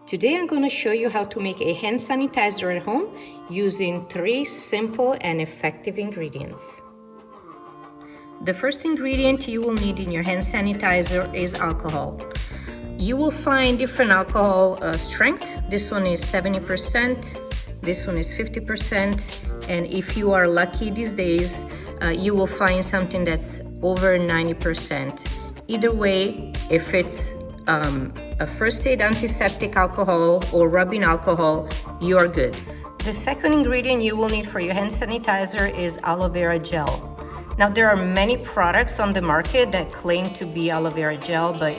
Today I'm going to show you how to make a hand sanitizer at home using 3 simple and effective ingredients. The first ingredient you will need in your hand sanitizer is alcohol. You will find different alcohol strength. This one is 70%, this one is 50%, and if you are lucky these days, you will find something that's over 90%. Either way, if it's a first aid antiseptic alcohol or rubbing alcohol, you are good. The second ingredient you will need for your hand sanitizer is aloe vera gel. Now, there are many products on the market that claim to be aloe vera gel, but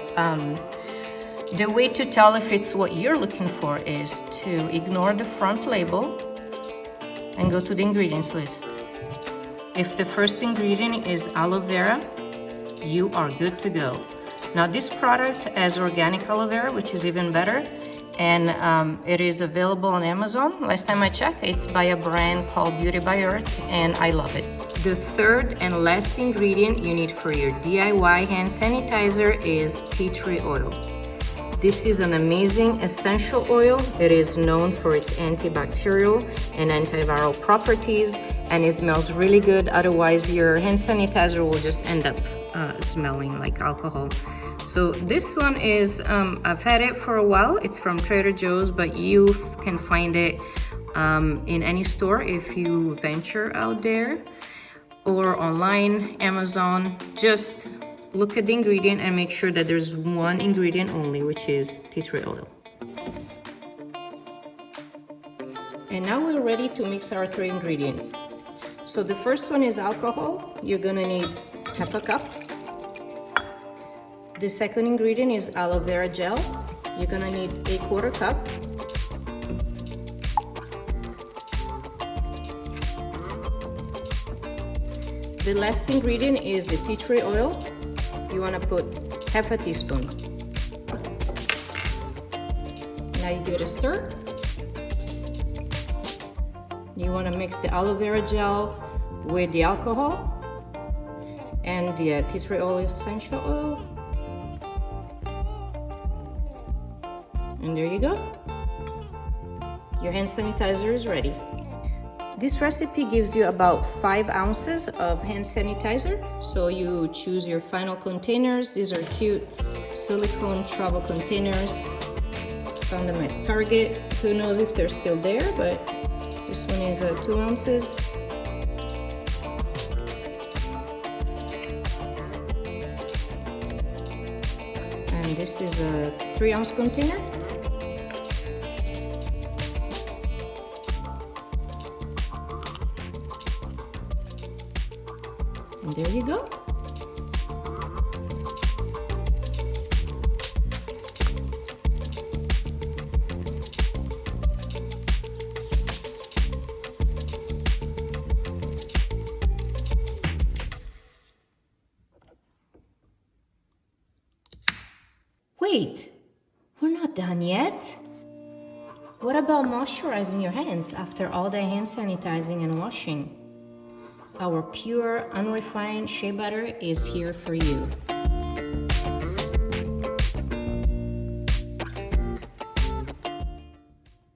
the way to tell if it's what you're looking for is to ignore the front label and go to the ingredients list. If the first ingredient is aloe vera, you are good to go. Now, this product has organic aloe vera, which is even better, and it is available on Amazon. Last time I checked, it's by a brand called Beauty by Earth, and I love it. The third and last ingredient you need for your DIY hand sanitizer is tea tree oil. This is an amazing essential oil. It is known for its antibacterial and antiviral properties, and it smells really good. Otherwise, your hand sanitizer will just end up smelling like alcohol. So this one is, I've had it for a while. It's from Trader Joe's, but you can find it in any store if you venture out there, or online, Amazon. Just look at the ingredient and make sure that there's one ingredient only, which is tea tree oil. And now we're ready to mix our 3 ingredients. So the first one is alcohol. You're gonna need half a cup. The second ingredient is aloe vera gel. You're gonna need 1/4 cup. The last ingredient is the tea tree oil. You wanna put half a teaspoon. Now you give it a stir. You wanna mix the aloe vera gel with the alcohol and the tea tree oil essential oil. And there you go. Your hand sanitizer is ready. This recipe gives you about 5 ounces of hand sanitizer. So you choose your final containers. These are cute silicone travel containers. Found them at Target. Who knows if they're still there, but this one is 2 ounces. And this is a 3-ounce container. And there you go. Wait, we're not done yet. What about moisturizing your hands after all the hand sanitizing and washing? Our pure, unrefined shea butter is here for you.